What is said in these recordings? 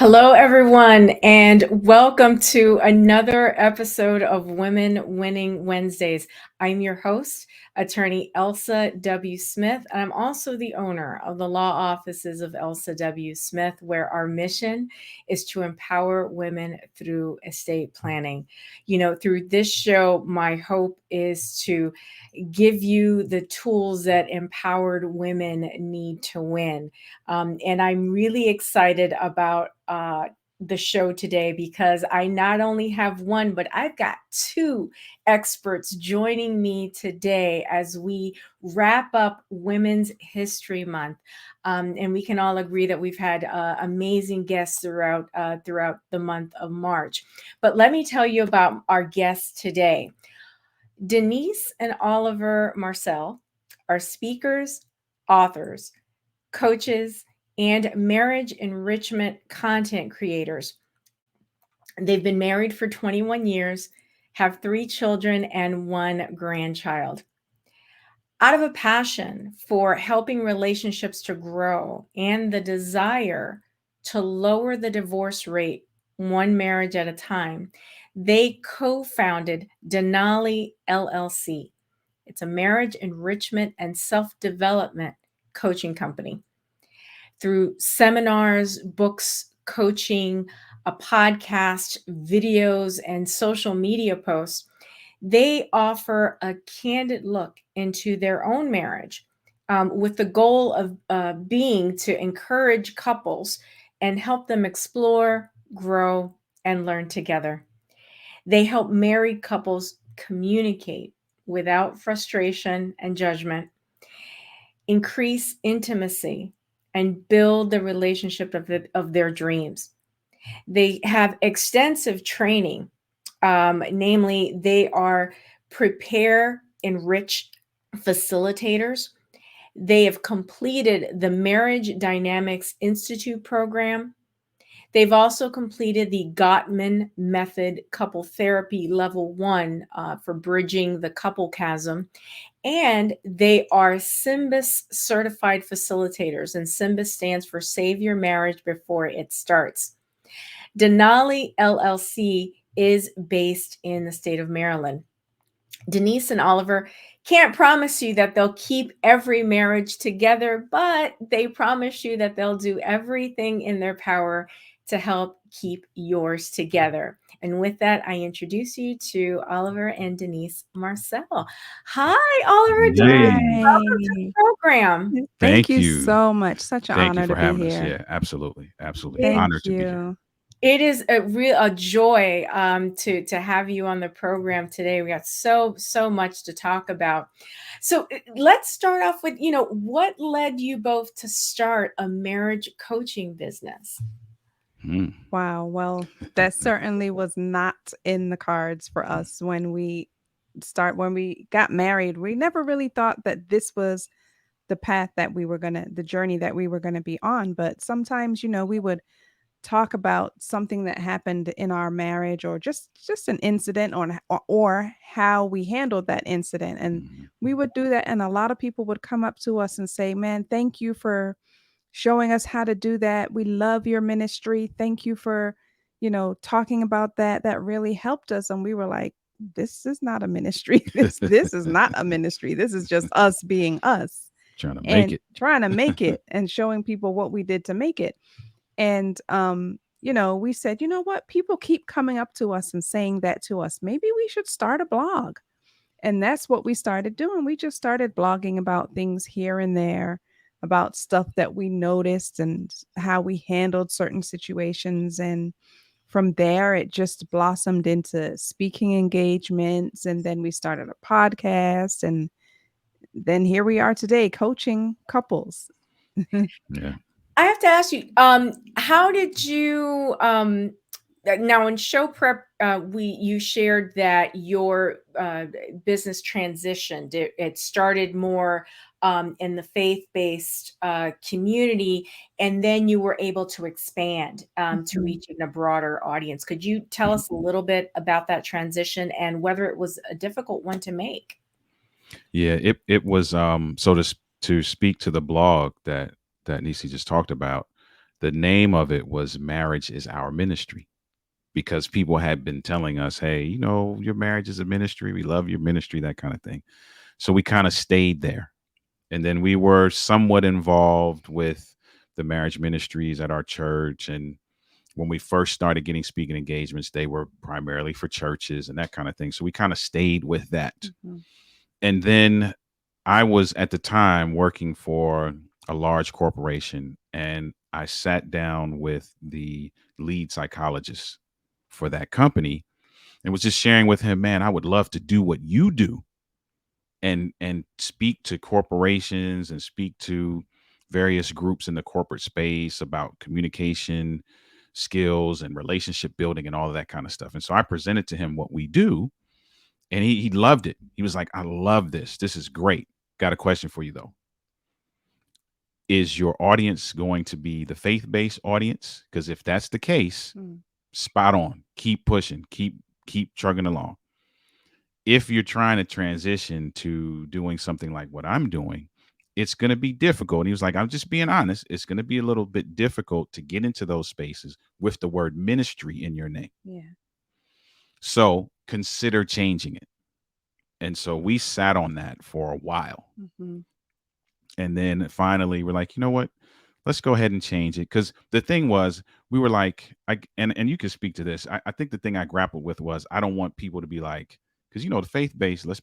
Hello, everyone, and welcome to another episode of Women Winning Wednesdays. I'm your host, attorney Elsa W. Smith, and I'm also the owner of the law offices of Elsa W. Smith, where our mission is to empower women through estate planning. Through this show, my hope is to give you the tools that empowered women need to win. And I'm really excited about the show today because I not only have one, but I've got two experts joining me today as we wrap up Women's History Month. And we can all agree that we've had amazing guests throughout the month of March. But let me tell you about our guests today. Denise and Oliver Marcelle are speakers, authors, coaches, and marriage enrichment content creators. They've been married for 21 years, have 3 children, and 1 grandchild. Out of a passion for helping relationships to grow and the desire to lower the divorce rate one marriage at a time, they co-founded Denoli LLC. It's a marriage enrichment and self-development coaching company. Through seminars, books, coaching, a podcast, videos, and social media posts, they offer a candid look into their own marriage with the goal of being to encourage couples and help them explore, grow, and learn together. They help married couples communicate without frustration and judgment, increase intimacy, and build the relationship of their dreams. They have extensive training. Namely, they are prepare, enrich facilitators. They have completed the Marriage Dynamics Institute program. They've also completed the Gottman Method Couple Therapy Level 1 for bridging the couple chasm. And they are SYMBIS certified facilitators, and SYMBIS stands for Save Your Marriage Before It Starts. Denoli LLC is based in the state of Maryland. Denise and Oliver can't promise you that they'll keep every marriage together, but they promise you that they'll do everything in their power to help keep yours together. And with that, I introduce you to Oliver and Denise Marcelle. Hi, Oliver, Denise. Yay. Welcome to the program. Thank Thank you you. so much. Such an Thank you honor for to be having us. here. Yeah, absolutely. Absolutely. It, Thank Honored to be here. you. it is a joy to have you on the program today. We got so much to talk about. So let's start off with, what led you both to start a marriage coaching business? Wow. Well, that certainly was not in the cards for us when we got married. We never really thought that this was the path that the journey that we were going to be on. But sometimes, we would talk about something that happened in our marriage or just an incident or how we handled that incident, and we would do that, and a lot of people would come up to us and say, man, thank you for showing us how to do that. We love your ministry. Thank you for talking about that really helped us. And we were like, this is not a ministry. This is not a ministry. This is just us being us Trying to make and it. trying to make it and showing people what we did to make it. And, we said, you know what? People keep coming up to us and saying that to us. Maybe we should start a blog. And that's what we started doing. We just started blogging about things here and there, about stuff that we noticed and how we handled certain situations. And from there, it just blossomed into speaking engagements. And then we started a podcast. And then here we are today, coaching couples. Yeah. I have to ask you, how did you now in show prep you shared that your business transitioned. It started more in the faith-based community, and then you were able to expand to reach even a broader audience. Could you tell us a little bit about that transition and whether it was a difficult one to make? Yeah, it was so to speak to the blog that Nisi just talked about. The name of it was Marriage is Our Ministry, because people had been telling us, hey, your marriage is a ministry. We love your ministry, that kind of thing. So we kind of stayed there. And then we were somewhat involved with the marriage ministries at our church. And when we first started getting speaking engagements, they were primarily for churches and that kind of thing. So we kind of stayed with that. Mm-hmm. And then I was at the time working for a large corporation, and I sat down with the lead psychologist for that company and was just sharing with him, man, I would love to do what you do and speak to corporations and speak to various groups in the corporate space about communication skills and relationship building and all of that kind of stuff. And so I presented to him what we do, and he loved it. He was like, I love this. This is great. Got a question for you though. Is your audience going to be the faith-based audience? Because if that's the case, spot on. Keep pushing. Keep chugging along. If you're trying to transition to doing something like what I'm doing, it's going to be difficult. And he was like, I'm just being honest. It's going to be a little bit difficult to get into those spaces with the word ministry in your name. Yeah. So consider changing it. And so we sat on that for a while. Mm-hmm. And then finally we're like, you know what? Let's go ahead and change it. Because the thing was, we were like, and you can speak to this. I think the thing I grappled with was, I don't want people to be like, because the faith-based, let's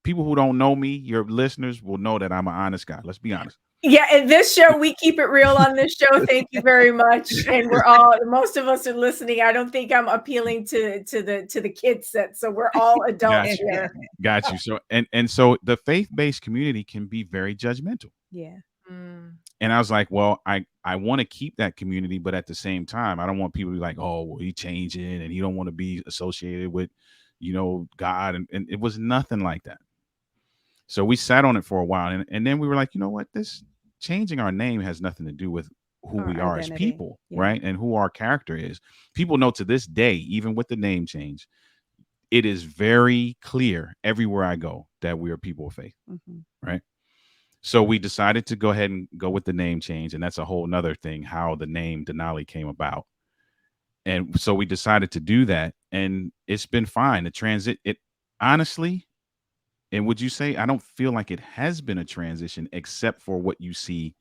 people who don't know me, your listeners will know that I'm an honest guy. Let's be honest. Yeah, in this show, we keep it real on this show. Thank you very much. And most of us are listening. I don't think I'm appealing to the kids set. So we're all adults here. Got you. So and so the faith-based community can be very judgmental. Yeah. And I was like, well, I want to keep that community, but at the same time, I don't want people to be like, oh, well, he's changing and he don't want to be associated with, God. And it was nothing like that. So we sat on it for a while, and then we were like, you know what? This changing our name has nothing to do with who Our we are identity. as people, Yeah. right? And who our character is. People know to this day, even with the name change, it is very clear everywhere I go that we are people of faith, right? So we decided to go ahead and go with the name change, and that's a whole nother thing, how the name Denoli came about. And so we decided to do that, and it's been fine. The transit, it honestly, and would you say, I don't feel like it has been a transition except for what you see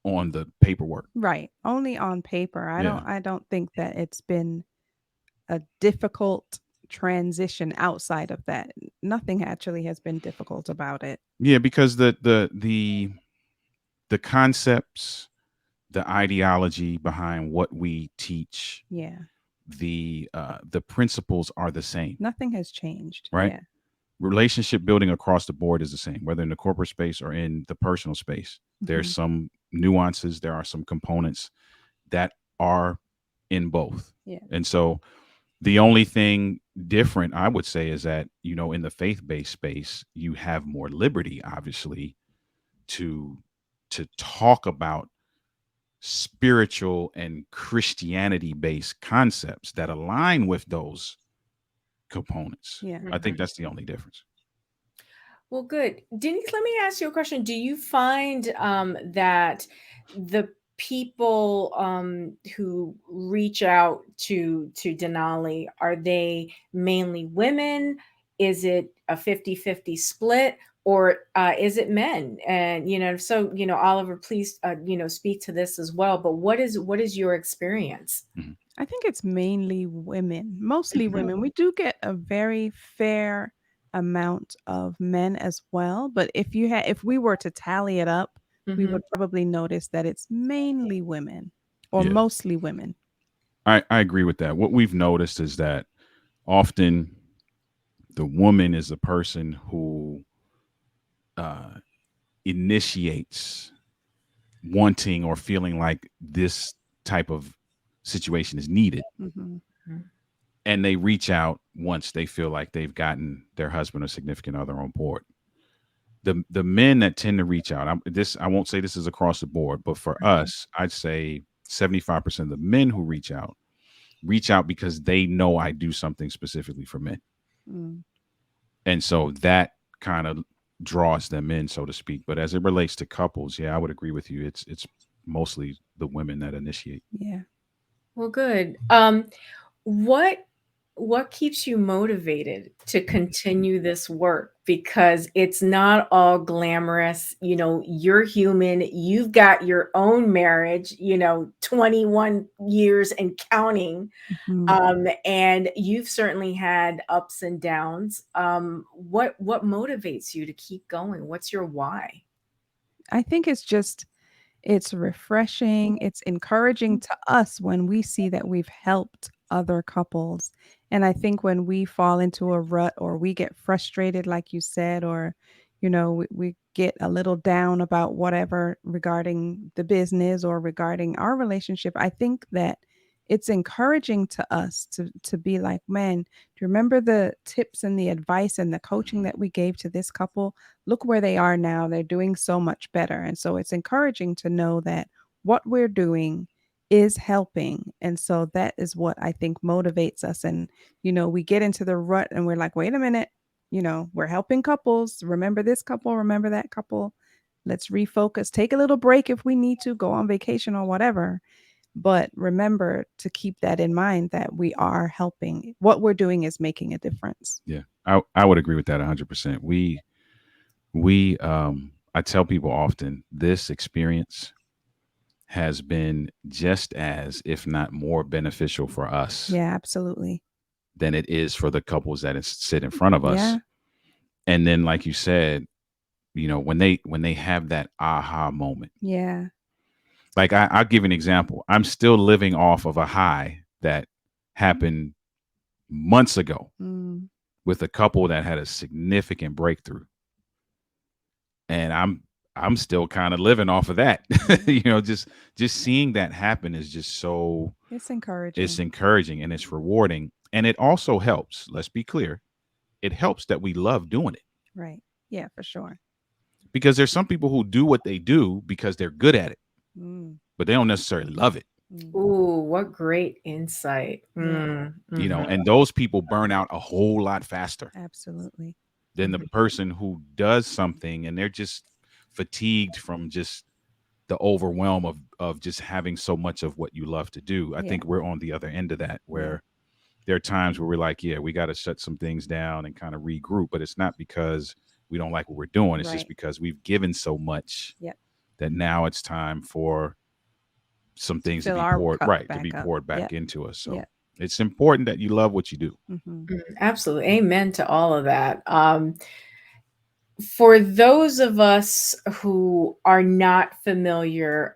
on the paperwork. Right. Only on paper. I don't think that it's been a difficult transition outside of that. Nothing actually has been difficult about it. Yeah, because the concepts, the ideology behind what we teach, Yeah. the principles are the same. Nothing has changed. Right. Yeah. Relationship building across the board is the same, whether in the corporate space or in the personal space. There's some nuances, there are some components that are in both. Yeah. And so the only thing different, I would say, is that, in the faith-based space, you have more liberty, obviously, to talk about spiritual and Christianity-based concepts that align with those components. Yeah. I think that's the only difference. Well, good. Denise, let me ask you a question. Do you find that the people who reach out to Denali, are they mainly women? Is it a 50-50 split? Or is it men? And, so, Oliver, please, speak to this as well. But what is your experience? I think it's mainly women, mostly women. We do get a very fair amount of men as well. But if we were to tally it up, we would probably notice that it's mainly women or mostly women. I agree with that. What we've noticed is that often the woman is the person who initiates wanting or feeling like this type of situation is needed. And they reach out once they feel like they've gotten their husband or significant other on board. The men that tend to reach out, I won't say this is across the board, but for us, I'd say 75% of the men who reach out because they know I do something specifically for men. And so that kind of draws them in, so to speak. But as it relates to couples, I would agree with you. It's mostly the women that initiate. Yeah. Well, good. What what keeps you motivated to continue this work? Because it's not all glamorous. You're human. You've got your own marriage, 21 years and counting. Mhm. And you've certainly had ups and downs. What motivates you to keep going? What's your why? I think it's refreshing, it's encouraging to us when we see that we've helped other couples. And I think when we fall into a rut or we get frustrated, like you said, or, we get a little down about whatever regarding the business or regarding our relationship, I think that it's encouraging to us to be like, man, do you remember the tips and the advice and the coaching that we gave to this couple? Look where they are now. They're doing so much better. And so it's encouraging to know that what we're doing is helping. And so that is what I think motivates us. And, we get into the rut and we're like, wait a minute, we're helping couples. Remember this couple, remember that couple. Let's refocus, take a little break if we need to, go on vacation or whatever. But remember to keep that in mind that we are helping. What we're doing is making a difference. Yeah, I would agree with that 100%. I tell people often this experience has been just as, if not more, beneficial for us Yeah, absolutely. than it is for the couples that sit in front of us. Yeah. And then, like you said, when they have that aha moment, Yeah. like I'll give you an example. I'm still living off of a high that happened months ago Mm. with a couple that had a significant breakthrough, and I'm still kind of living off of that. Just seeing that happen is just so, It's it's encouraging. encouraging and it's rewarding, and it also helps. Let's be clear, it helps that we love doing it, Right. Yeah, for sure. because there's some people who do what they do because they're good at it, Mm. but they don't necessarily love it. Mm. Ooh, what great insight. Yeah, And those people burn out a whole lot faster absolutely. than the person who does something and they're just fatigued from just the overwhelm of just having so much of what you love to do. I Yeah. think we're on the other end of that, Yeah. where there are times where we're like, yeah, we got to shut some things down and kind of regroup, but it's not because we don't like what we're doing. It's just Right. because we've given so much Yep. that now it's time for some To things to fill be our poured, cup right, to be back up. poured back Yep. into us. So Yep. it's important that you love what you do. Mm-hmm. Absolutely. Amen to all of that. For those of us who are not familiar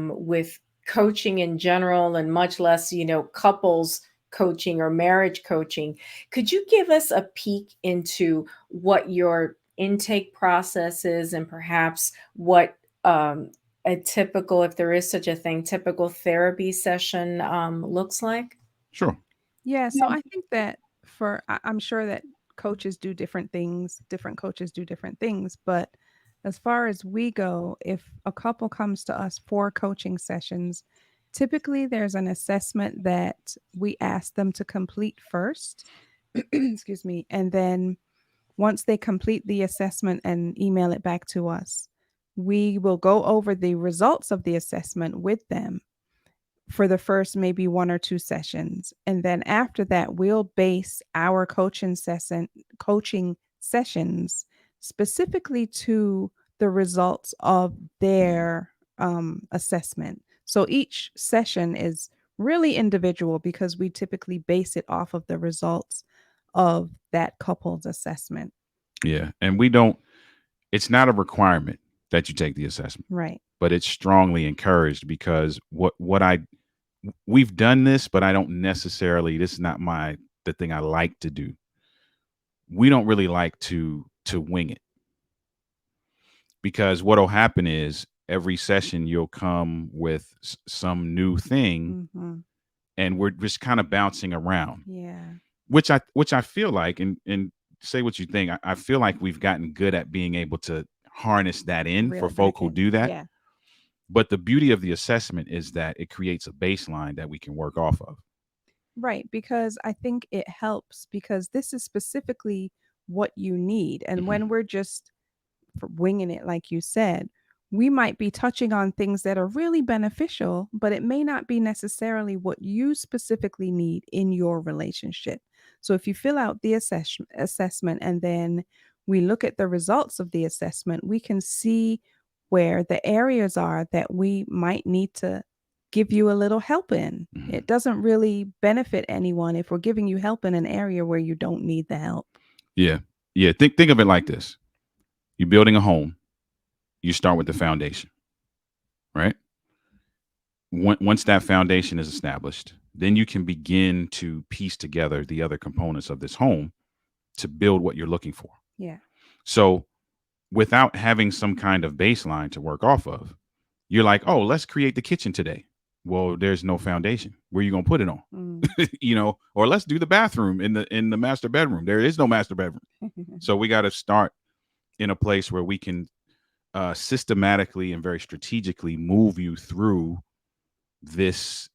with coaching in general, and much less, couples coaching or marriage coaching, could you give us a peek into what your intake process is, and perhaps what a typical, if there is such a thing, typical therapy session looks like? Sure. Yeah. So I think that I'm sure that coaches do different things, different coaches do different things. But as far as we go, if a couple comes to us for coaching sessions, typically there's an assessment that we ask them to complete first. Excuse me. And then once they complete the assessment and email it back to us, we will go over the results of the assessment with them for the first maybe one or two sessions. And then after that, we'll base our coaching sessions specifically to the results of their assessment. So each session is really individual because we typically base it off of the results of that couple's assessment. Yeah. And we don't, it's not a requirement that you take the assessment, Right. but it's strongly encouraged, because we've done this, but I don't necessarily, this is not the thing I like to do. We don't really like to wing it, because what'll happen is every session you'll come with some new thing, Mm-hmm. and we're just kind of bouncing around, Yeah. which I feel like, and say what you think, I feel like we've gotten good at being able to harness that in Reel for it folk back who in. do that. Yeah. But the beauty of the assessment is that it creates a baseline that we can work off of. Right, because I think it helps because this is specifically what you need. And Mhm. when we're just winging it, like you said, we might be touching on things that are really beneficial, but it may not be necessarily what you specifically need in your relationship. So if you fill out the assessment and then we look at the results of the assessment, we can see where the areas are that we might need to give you a little help in. Mhm. It doesn't really benefit anyone if we're giving you help in an area where you don't need the help. Yeah. Yeah. Think of it like this. You're building a home. You start with the foundation, right? Once that foundation is established, then you can begin to piece together the other components of this home to build what you're looking for. Yeah. So without having some kind of baseline to work off of, you're like, oh, let's create the kitchen today. Well, there's no foundation. Where are you gonna put it on? Or let's do the bathroom in the master bedroom. There is no master bedroom. So we got to start in a place where we can systematically and very strategically move you through this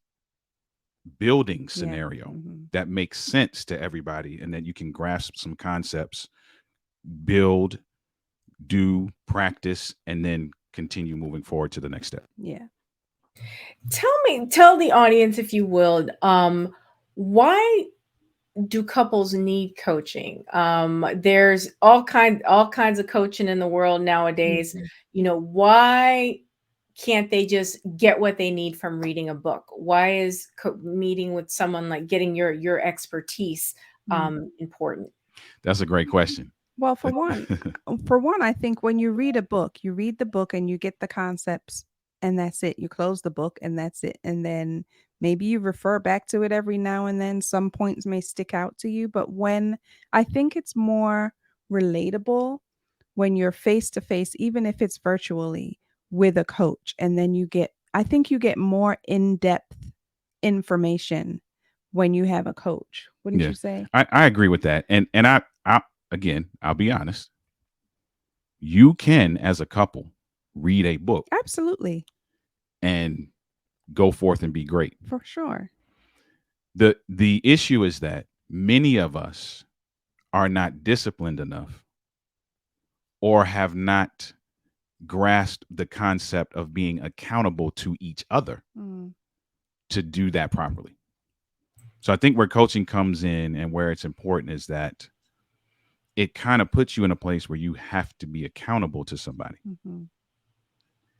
building scenario that makes sense to everybody, and that you can grasp some concepts, build, do, practice, and then continue moving forward to the next step. Yeah. Tell the audience, if you will, why do couples need coaching? There's all kinds of coaching in the world nowadays. Why can't they just get what they need from reading a book? Why is meeting with someone, like getting your expertise, important? That's a great question. Well, for one, I think when you read a book, you read the book and you get the concepts, and that's it. You close the book and that's it. And then maybe you refer back to it every now and then. Some points may stick out to you, but when I think it's more relatable when you're face to face, even if it's virtually with a coach, and then I think you get more in-depth information when you have a coach. Wouldn't you say? I agree with that. And I again, I'll be honest. You can, as a couple, read a book Absolutely. and go forth and be great. For sure. The issue is that many of us are not disciplined enough or have not grasped the concept of being accountable to each other to do that properly. So I think where coaching comes in and where it's important is that it kind of puts you in a place where you have to be accountable to somebody.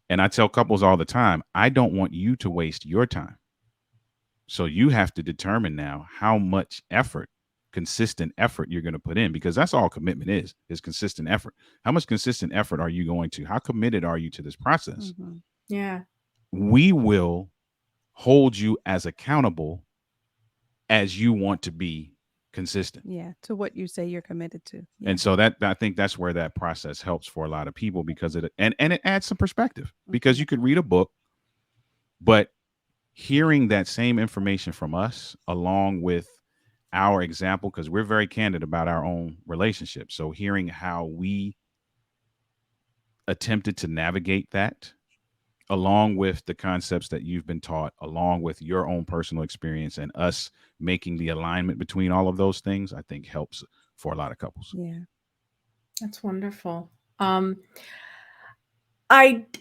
And I tell couples all the time, I don't want you to waste your time. So you have to determine now how much effort, consistent effort you're going to put in, because that's all commitment is consistent effort. How much consistent effort are you going to? How committed are you to this process? Yeah. We will hold you as accountable as you want to be consistent. Yeah, to what you say you're committed to. Yeah. And so that I think that's where that process helps for a lot of people, because it adds some perspective, because you could read a book, but hearing that same information from us along with our example, because we're very candid about our own relationship. So hearing how we attempted to navigate that, along with the concepts that you've been taught, along with your own personal experience, and us making the alignment between all of those things, I think helps for a lot of couples. Yeah. That's wonderful. I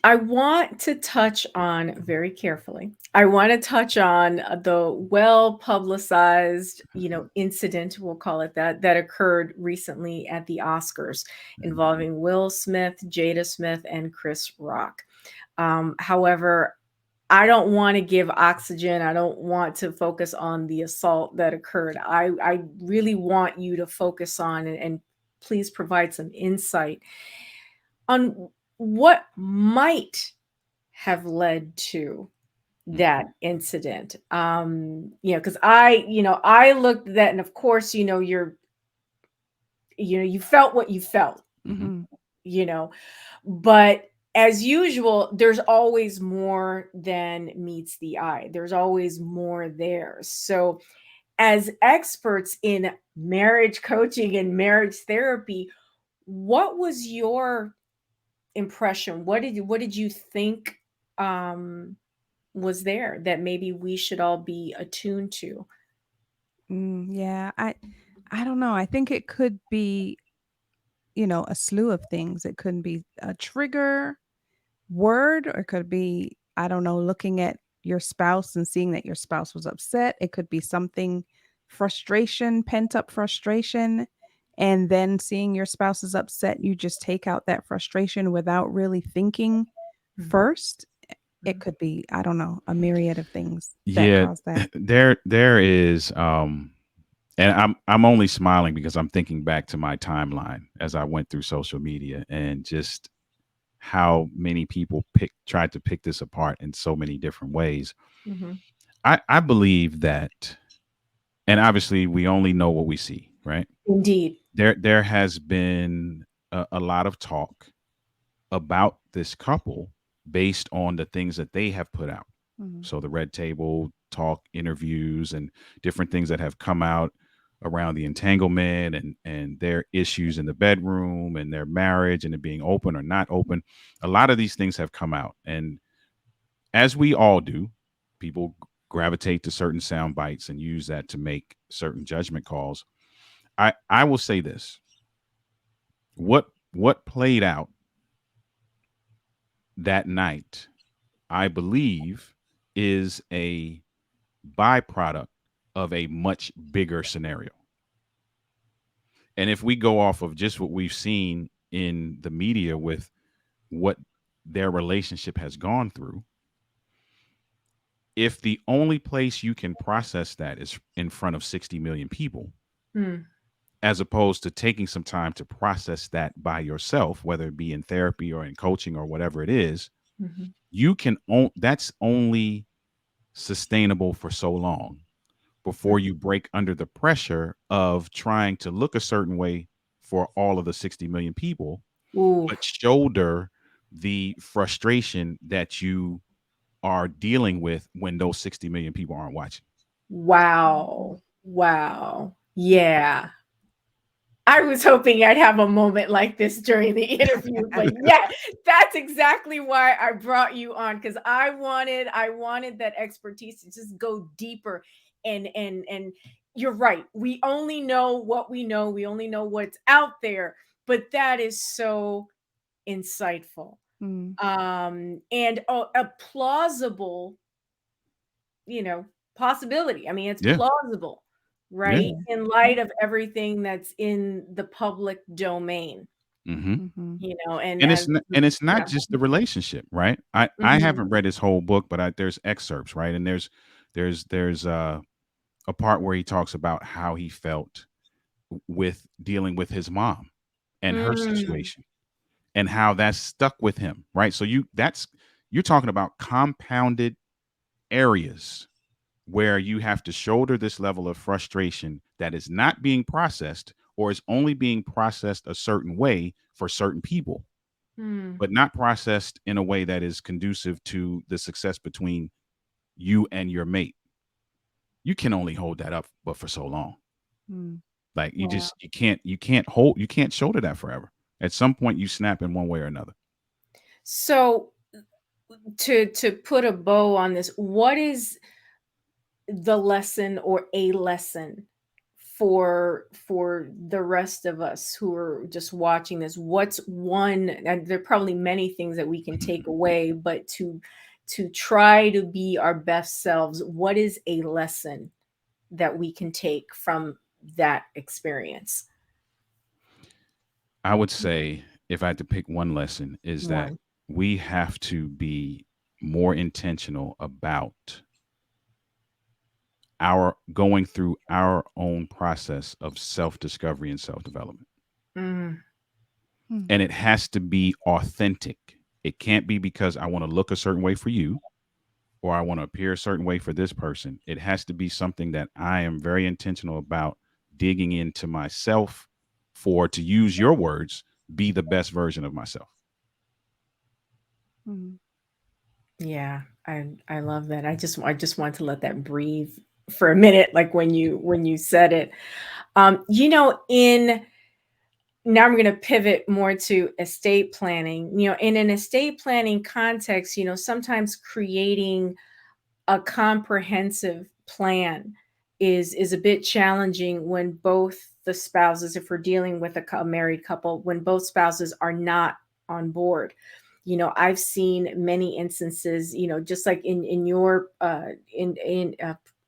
want to touch on, very carefully, I want to touch on the well publicized, incident, we'll call it that occurred recently at the Oscars involving Will Smith, Jada Smith, and Chris Rock. However, I don't want to give oxygen. I don't want to focus on the assault that occurred. I really want you to focus on and please provide some insight on what might have led to that incident. Because I looked at that, and of course, you felt what you felt, but as usual, there's always more than meets the eye. There's always more there. So, as experts in marriage coaching and marriage therapy, what was your impression? What did you think was there that maybe we should all be attuned to? Yeah, I don't know. I think it could be, a slew of things. It could be a trigger. word, or it could be, I don't know, looking at your spouse and seeing that your spouse was upset. It could be something, frustration, pent up frustration. And then seeing your spouse is upset, you just take out that frustration without really thinking Mhm. first. It could be, I don't know, a myriad of things that Yeah, cause that. there is and I'm only smiling because I'm thinking back to my timeline as I went through social media and just how many people tried to pick this apart in so many different ways. Mhm. I believe that, and obviously we only know what we see, right? Indeed. There has been a lot of talk about this couple based on the things that they have put out. Mhm. So the red table talk, interviews, and different things that have come out around the entanglement and their issues in the bedroom and their marriage and it being open or not open. A lot of these things have come out, and as we all do, people gravitate to certain sound bites and use that to make certain judgment calls. I will say this: what played out that night, I believe, is a byproduct of a much bigger scenario. And if we go off of just what we've seen in the media with what their relationship has gone through, if the only place you can process that is in front of 60 million people, Mm. as opposed to taking some time to process that by yourself, whether it be in therapy or in coaching or whatever it is, Mhm. you can own that's only sustainable for so long before Mhm. you break under the pressure of trying to look a certain way for all of the 60 million people, Ooh. but shoulder the frustration that you are dealing with when those 60 million people aren't watching. Wow. Wow. Yeah. I was hoping I'd have a moment like this during the interview, but yeah, that's exactly why I brought you on because I wanted that expertise to just go deeper and you're right. We only know what we know. We only know what's out there, but that is so insightful. Mm. And a plausible, you know, possibility. I mean, it's Yeah. plausible, Yeah. right? Yeah. In light of everything that's in the public domain, Hmm. Mhm. and And as it's not yeah. just the relationship, right? I Mhm. haven't read his whole book, but there's excerpts, right? And there's a part where he talks about how he felt with dealing with his mom and her Mm. situation and how that's stuck with him, right? So you're talking about compounded areas where you have to shoulder this level of frustration that is not being processed or is only being processed a certain way for certain people, Mm. but not processed in a way that is conducive to the success between you and your mate. You can only hold that up but for so long. Mm. Like Wow. you can't shoulder that forever. At some point you snap in one way or another. So to put a bow on this, what is the lesson or a lesson for the rest of us who are just watching this? What's one, and there are probably many things that we can take away, but to try to be our best selves, what is a lesson that we can take from that experience? I would say if I had to pick one lesson is that One. we have to be more intentional about our going through our own process of self-discovery and self-development. Mm. Mm. And it has to be authentic. It can't be because I want to look a certain way for you or I want to appear a certain way for this person. It has to be something that I am very intentional about digging into myself for, to use your words, be the best version of myself. Mm. Yeah, I love that. I just want to let that breathe for a minute, like when you said it. In now I'm going to pivot more to estate planning. In an estate planning context, sometimes creating a comprehensive plan is a bit challenging when both the spouses, if we're dealing with a married couple, when both spouses are not on board. I've seen many instances, just like in your in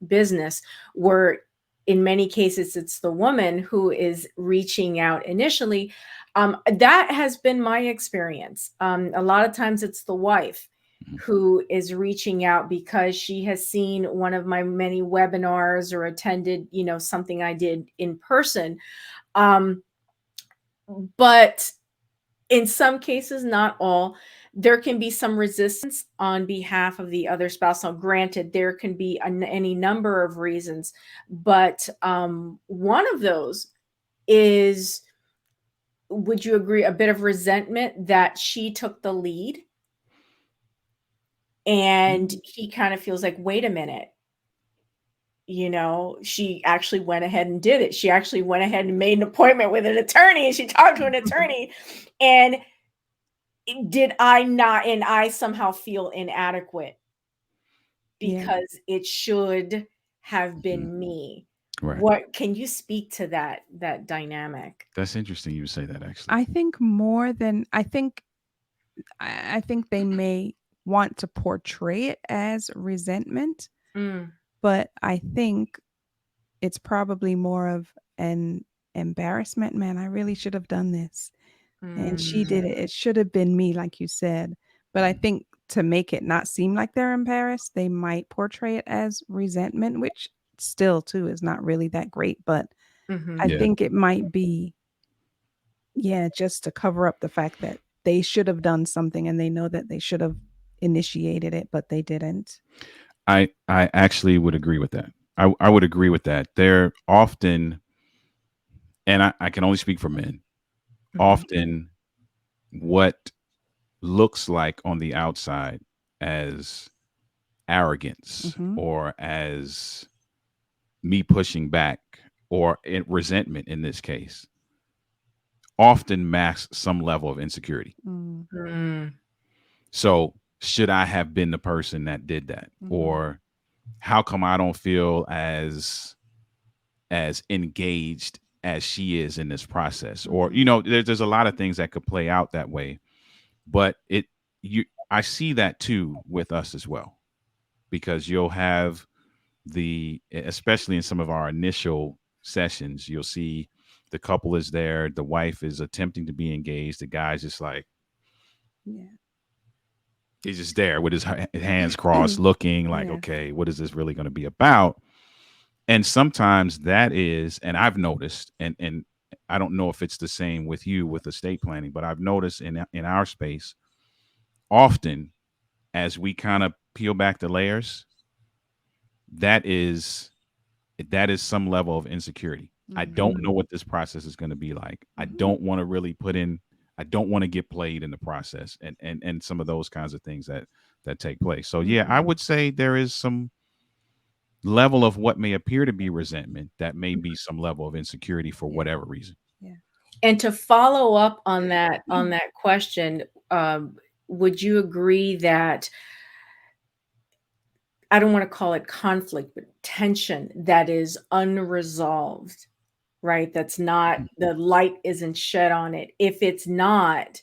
business, where in many cases it's the woman who is reaching out initially. That has been my experience. A lot of times it's the wife Mhm. who is reaching out because she has seen one of my many webinars or attended, something I did in person. Um, but in some cases, not all, there can be some resistance on behalf of the other spouse. Now, granted, there can be any number of reasons, but one of those is, would you agree, a bit of resentment that she took the lead, and he kind of feels like, wait a minute, she actually went ahead and did it. She actually went ahead and made an appointment with an attorney, and she talked to an attorney, and did I not, and I somehow feel inadequate Yeah. because it should have Mhm. been me. Right. What can you speak to that dynamic? That's interesting you say that, actually. I think more than I think they may want to portray it as resentment, Mm, but I think it's probably more of an embarrassment. Man, I really should have done this. And she did mm, it. It should have been me, like you said. But I Mhm. think to make it not seem like they're embarrassed, they might portray it as resentment, which still too is not really that great. But I mhm, Yeah. think it might be, yeah, just to cover up the fact that they should have done something and they know that they should have initiated it, but they didn't. I actually would agree with that. I would agree with that. They're often, and I can only speak for men, mhm, often what looks like on the outside as arrogance Mhm. or as me pushing back or resentment in this case often masks some level of insecurity. Mm. mm, So, should I have been the person that did that? Mhm. Or how come I don't feel as engaged as she is in this process? Or, Mhm. there's a lot of things that could play out that way. But I see that too with us as well, because you'll have especially in some of our initial sessions, you'll see the couple is there, the wife is attempting to be engaged, the guy's just like, Yeah. he's just there with his hands crossed, looking like, Yes. okay, what is this really going to be about? And sometimes that is, and I've noticed, and I don't know if it's the same with you with estate planning, but I've noticed in our space, often as we kind of peel back the layers, that is some level of insecurity. I don't Mhm. know mm, what this process is going to be like. I Mhm. don't want to really put in. I don't want to get played in the process, and some of those kinds of things that take place. So yeah, I Mhm. would say there is some level of what may appear to be resentment that may be some level of insecurity for Yeah. whatever reason. Yeah. and to follow up on that question, would you agree that, I don't want to call it conflict, but tension that is unresolved, right? That's not, Mhm. the light isn't shed on it. If it's not,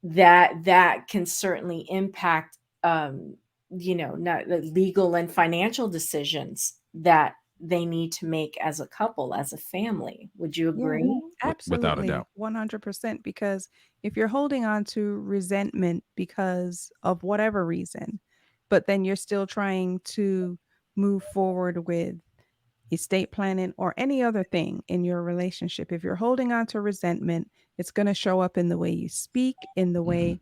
that can certainly impact, not the legal and financial decisions that they need to make as a couple, as a family. Would you Yeah, agree? Without a absolutely. doubt. 100%. Because if you're holding on to resentment because of whatever reason, but then you're still trying to move forward with estate planning or any other thing in your relationship, if you're holding on to resentment, it's going to show up in the way you speak, in the Hmm. way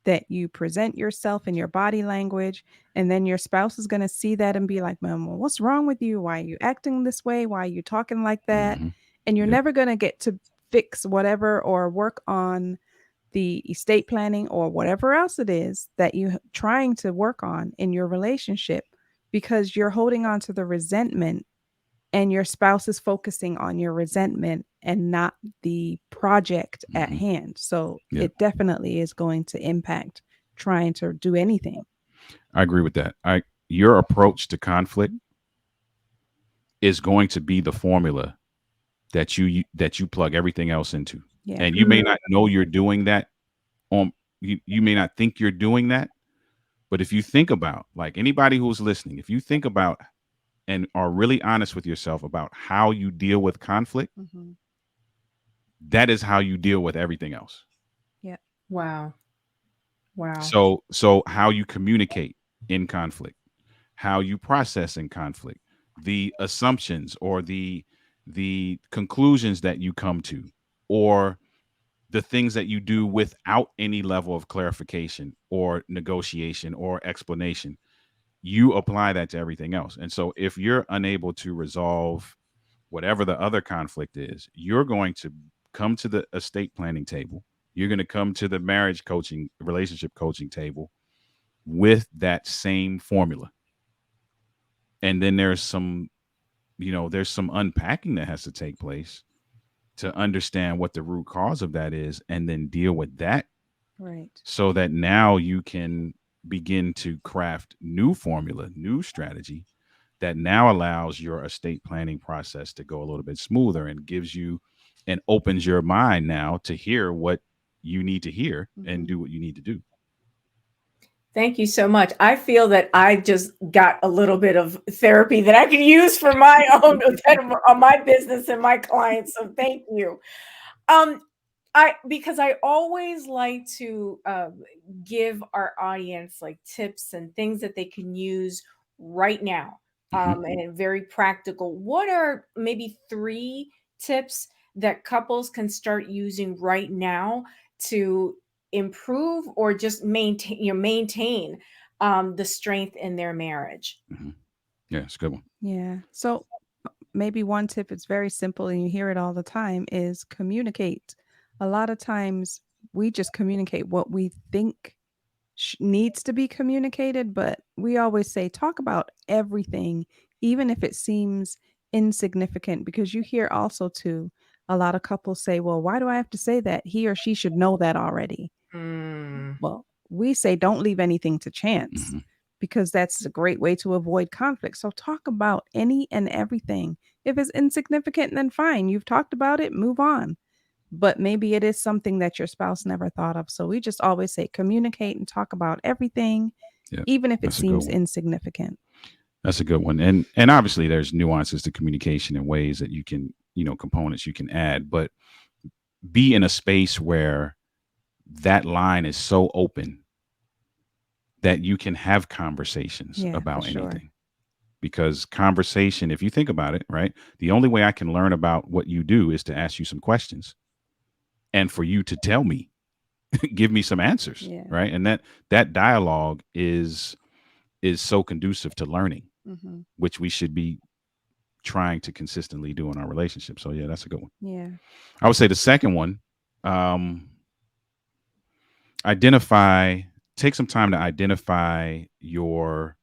that you present yourself in your body language. And then your spouse is going to see that and be like, "Mom, well, what's wrong with you? Why are you acting this way? Why are you talking like that?" Hmm. And you're Yep. never going to get to fix whatever or work on the estate planning or whatever else it is that you're trying to work on in your relationship, because you're holding on to the resentment and your spouse is focusing on your resentment and not the project at Hmm. hand. So Yep. it definitely is going to impact trying to do anything. I agree with that. Your approach to conflict is going to be the formula that you plug everything else into. Yeah. And you may Mhm, not know you're doing that on you may not think you're doing that, but if you think about, like, anybody who's listening, if you think about and are really honest with yourself about how you deal with conflict, Mm-hmm. that is how you deal with everything else. Yeah. Wow. Wow. So how you communicate in conflict, how you process in conflict, the assumptions or the conclusions that you come to, or the things that you do without any level of clarification or negotiation or explanation, you apply that to everything else. And so if you're unable to resolve whatever the other conflict is, you're going to come to the estate planning table. You're going to come to the marriage coaching, relationship coaching table with that same formula. And then there's some unpacking that has to take place to understand what the root cause of that is and then deal with that, Right. so that now you can begin to craft new formula, new strategy that now allows your estate planning process to go a little bit smoother and gives you and opens your mind now to hear what you need to hear and Mm-hmm. do what you need to do. Thank you so much. I feel that I just got a little bit of therapy that I can use for my own on my business and my clients. So thank you. Um, because I always like to give our audience like tips and things that they can use right now, Hmm. and very practical. What are maybe 3 tips that couples can start using right now to improve or just maintain the strength in their marriage? Hmm. Yeah, it's a good one. Yeah. So maybe one tip, it's very simple and you hear it all the time, is communicate. A lot of times we just communicate what we think needs to be communicated, but we always say talk about everything, even if it seems insignificant, because you hear also too a lot of couples say, well, why do I have to say that? He or she should know that already. Mm, Well, we say don't leave anything to chance Hmm. because that's a great way to avoid conflict. So talk about any and everything. If it's insignificant, then fine. You've talked about it, move on. But maybe it is something that your spouse never thought of. So we just always say communicate and talk about everything, Yeah, even if it that's a good seems one. insignificant. That's a good one. And obviously there's nuances to communication and ways that you can, components you can add, but be in a space where that line is so open that you can have conversations Yeah, for about sure. anything. Because conversation, if you think about it, right, the only way I can learn about what you do is to ask you some questions and for you to tell me, give me some answers, Yeah. right? And that dialogue is so conducive to learning, Hmm. which we should be trying to consistently do in our relationship. So yeah, that's a good one. Yeah. I would say the second one, identify take some time to identify your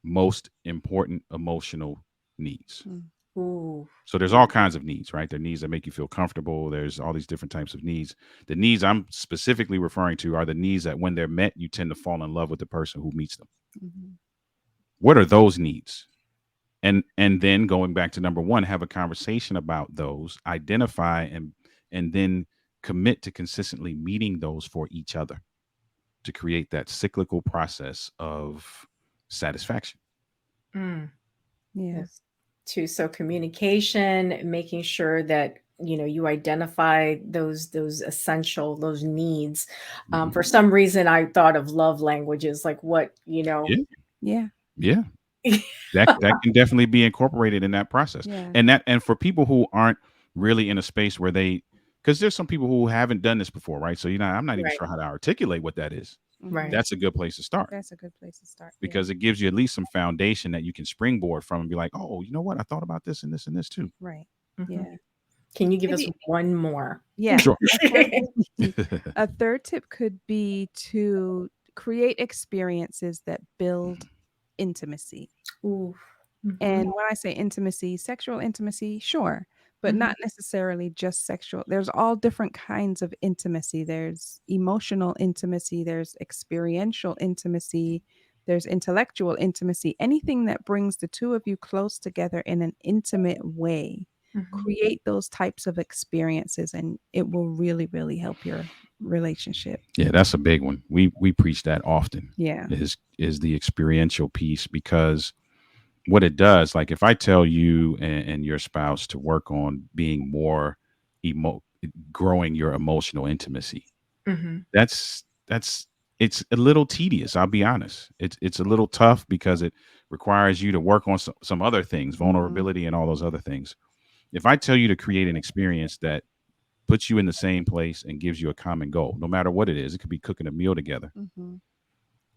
most important emotional needs. Mm. ooh. So there's all kinds of needs, right? There are needs that make you feel comfortable. There's all these different types of needs. The needs I'm specifically referring to are the needs that when they're met, you tend to fall in love with the person who meets them. Hmm. What are those needs? And then going back to number one, have a conversation about those, identify and then commit to consistently meeting those for each other to create that cyclical process of satisfaction. Mm. Yeah. Yes. Too. So communication, making sure that you identify those essential those needs. Mhm. For some reason, I thought of love languages, like what Yeah, Yeah. yeah. That can definitely be incorporated in that process. Yeah. And for people who aren't really in a space where because there's some people who haven't done this before, right? So I'm not even Right, sure how to articulate what that is. Hmm. right. That's a good place to start That's a good place to start. Yeah. because it gives you at least some foundation that you can springboard from and be like, oh, you know what? I thought about this and this and this too. Right. Mhm. Yeah. Can you give us Maybe, one more? yeah. Sure. A third, a third tip could be to create experiences that build intimacy. Ooh. Mhm, And when I say intimacy, sexual intimacy, sure, but mhm, not necessarily just sexual. There's all different kinds of intimacy. There's emotional intimacy, there's experiential intimacy, there's intellectual intimacy. Anything that brings the two of you close together in an intimate way. mhm. Create those types of experiences, and it will really, really help your relationship. Yeah, that's a big one. We preach that often. Yeah. Is the experiential piece, because what it does, like if I tell you and your spouse to work on being more emo growing your emotional intimacy, Hmm. that's it's a little tedious, I'll be honest. It's a little tough because it requires you to work on some other things, Hmm. vulnerability and all those other things. If I tell you to create an experience that puts you in the same place and gives you a common goal, no matter what it is, it could be cooking a meal together. Hmm.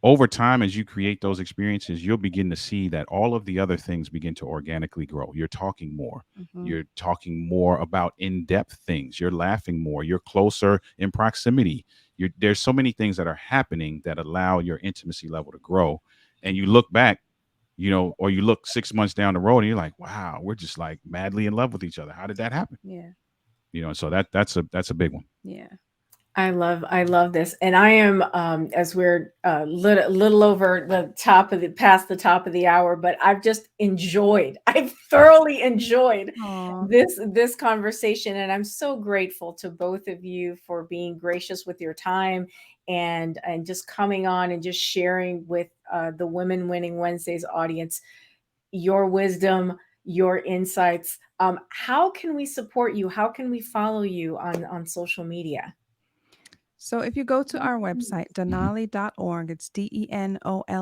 Over time, as you create those experiences, you'll begin to see that all of the other things begin to organically grow. You're talking more. Hmm. You're talking more about in-depth things. You're laughing more. You're closer in proximity. There's so many things that are happening that allow your intimacy level to grow. And you look back, or you look 6 months down the road and you're like, wow, we're just like madly in love with each other. How did that happen? Yeah. And so that's a big one. Yeah. I love this, and I am as we're little over the top of the past the top of the hour, but I've thoroughly enjoyed Aw. this conversation, and I'm so grateful to both of you for being gracious with your time and just coming on and just sharing with the Women Winning Wednesdays audience your wisdom, your insights. How can we support you? How can we follow you on social media? So if you go to our website, Mhm. denoli.org, it's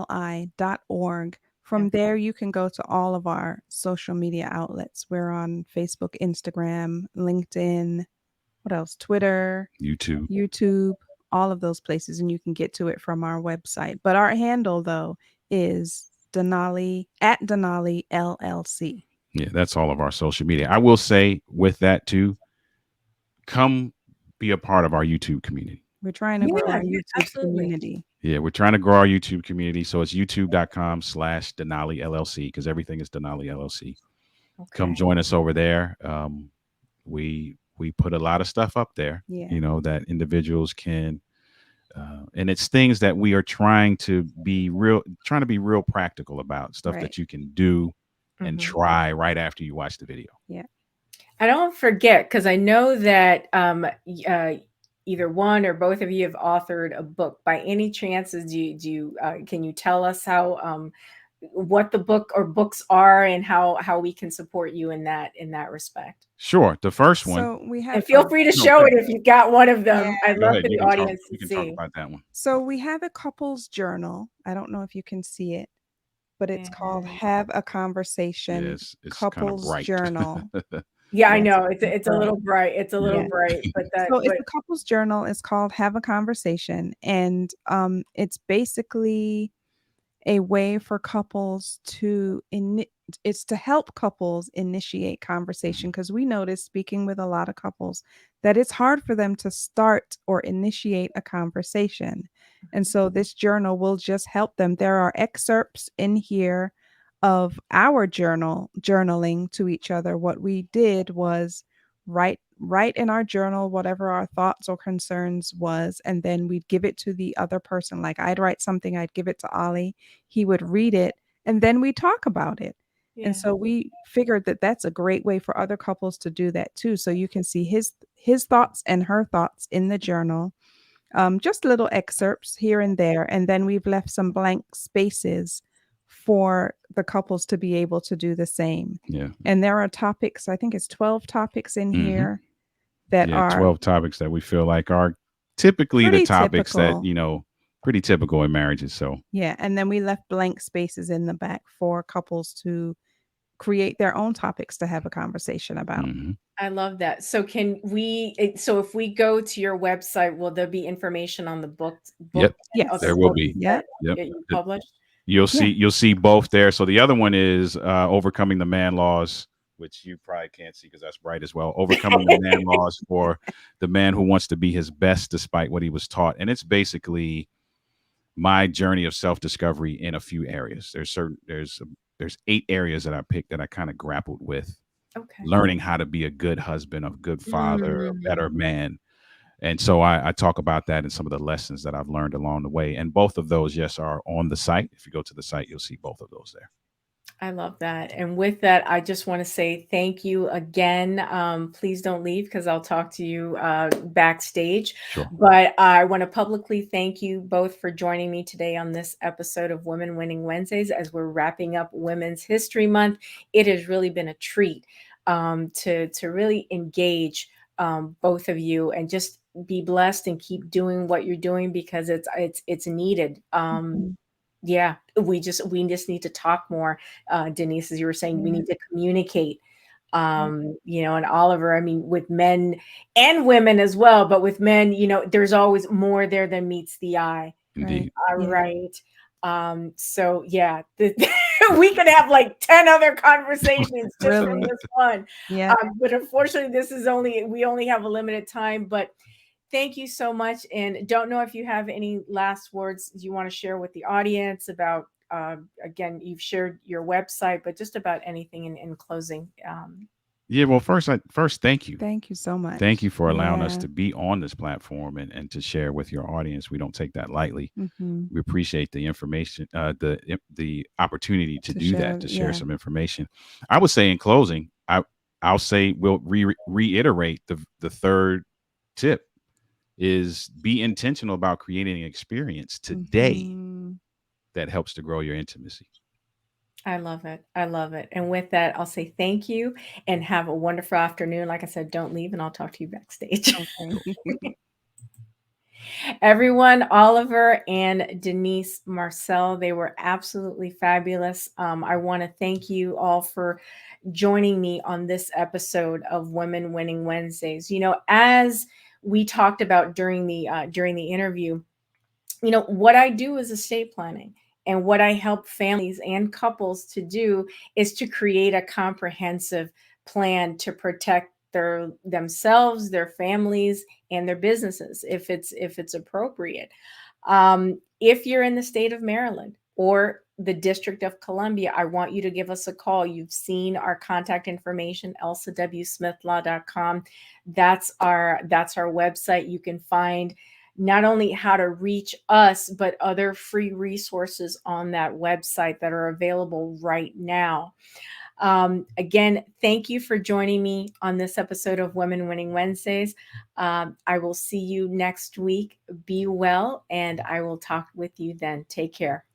denoli.org. From Okay. there, you can go to all of our social media outlets. We're on Facebook, Instagram, LinkedIn, what else? Twitter, YouTube. YouTube, all of those places, and you can get to it from our website. But our handle, though, is Denoli at Denoli LLC. Yeah, that's all of our social media. I will say with that too, come be a part of our YouTube community. We're trying to Yeah, grow our yeah, YouTube absolutely. community. Yeah, we're trying to grow our YouTube community. So it's youtube.com/Denali LLC, because everything is Denali LLC. Come Okay. join us over there. We put a lot of stuff up there, Yeah. that individuals can, and it's things that we are trying to be real practical about, stuff Right. that you can do and Hmm. try right after you watch the video. Yeah. I don't forget because I know that either one or both of you have authored a book. By any chances, can you tell us how what the book or books are and how we can support you in that respect? Sure. The first one. So we And have a feel free to No, show go it ahead. if you've got one of yeah. them. I'd Go love ahead. for the audience to You can talk see. about that one. So we have a couples journal. I don't know if you can see it, but it's called And Have a Conversation Yes, it's kind of Couples bright. Journal. yeah, I Yes, know it's a bright. little bright. It's a little Yeah. Yeah. bright, but So it's but a couples journal. It's called Have a Conversation, and it's basically a way for couples it's to help couples initiate conversation, Mhm. because we notice, speaking with a lot of couples, that it's hard for them to start or initiate a conversation. And so this journal will just help them. There are excerpts in here of our journaling to each other. What we did was write in our journal whatever our thoughts or concerns was, and then we'd give it to the other person. Like I'd write something, I'd give it to Ollie, he would read it, and then we talk about it. And yeah. so we figured that that's a great way for other couples to do that too. So you can see his thoughts and her thoughts in the journal, just little excerpts here and there. And then we've left some blank spaces for the couples to be able to do the same. Yeah. And there are topics, I think it's 12 topics in Hmm. here that Yeah. are 12 topics that we feel like are typically the pretty topics that, typical. pretty typical in marriages. So, Yeah. And then we left blank spaces in the back for couples to create their own topics to have a conversation about. mhm. I love that. So so if we go to your website, will there be information on the book Yep. and other There Yes. will books be. Yep. Yep. that you Th- published? Yeah. You'll see both there. So the other one is Overcoming the Man Laws, which you probably can't see because that's bright as well. Overcoming the Man Laws for the man who wants to be his best despite what he was taught. And it's basically my journey of self-discovery in a few areas. There's 8 areas that I picked that I kind of grappled with Okay. learning how to be a good husband, a good father, a better Mm. man. And so I talk about that and some of the lessons that I've learned along the way. And both of those, yes, are on the site. If you go to the site, you'll see both of those there. I love that. And with that, I just want to say thank you again. Please don't leave because I'll talk to you backstage. Sure. But I want to publicly thank you both for joining me today on this episode of Women Winning Wednesdays as we're wrapping up Women's History Month. It has really been a treat to really engage both of you and just be blessed and keep doing what you're doing because it's needed. Mhm. Yeah, we just need to talk more. Denise, as you were saying, we Yeah. need to communicate. Yeah. And Oliver, I mean, with men and women as well, but with men, there's always more there than meets the eye. Right. Indeed. All Yeah. right. So yeah, we could have like 10 other conversations just from Really. this one. Yeah. But unfortunately, we only have a limited time. But thank you so much. And don't know if you have any last words you want to share with the audience about, again, you've shared your website, but just about anything in closing. Yeah. Well, first, thank you. Thank you so much. Thank you for allowing us Yeah. to be on this platform and to share with your audience. We don't take that lightly. Mm-hmm. We appreciate the information, the opportunity to To do that, share. to share Yeah. some information. I would say in closing, I'll say we'll reiterate the third tip is be intentional about creating an experience today Mhm. that helps to grow your intimacy. I love it. I love it. And with that, I'll say thank you and have a wonderful afternoon. Like I said, don't leave, and I'll talk to you backstage. Okay. Everyone, Oliver and Denise Marcelle, they were absolutely fabulous. I want to thank you all for joining me on this episode of Women Winning Wednesdays. As we talked about during the interview, what I do is estate planning. And what I help families and couples to do is to create a comprehensive plan to protect themselves, their families, and their businesses if it's appropriate. If you're in the state of Maryland or the District of Columbia, I want you to give us a call. You've seen our contact information, elsawsmithlaw.com. That's our website. You can find not only how to reach us, but other free resources on that website that are available right now. Again, thank you for joining me on this episode of Women Winning Wednesdays. I will see you next week. Be well, and I will talk with you then. Take care.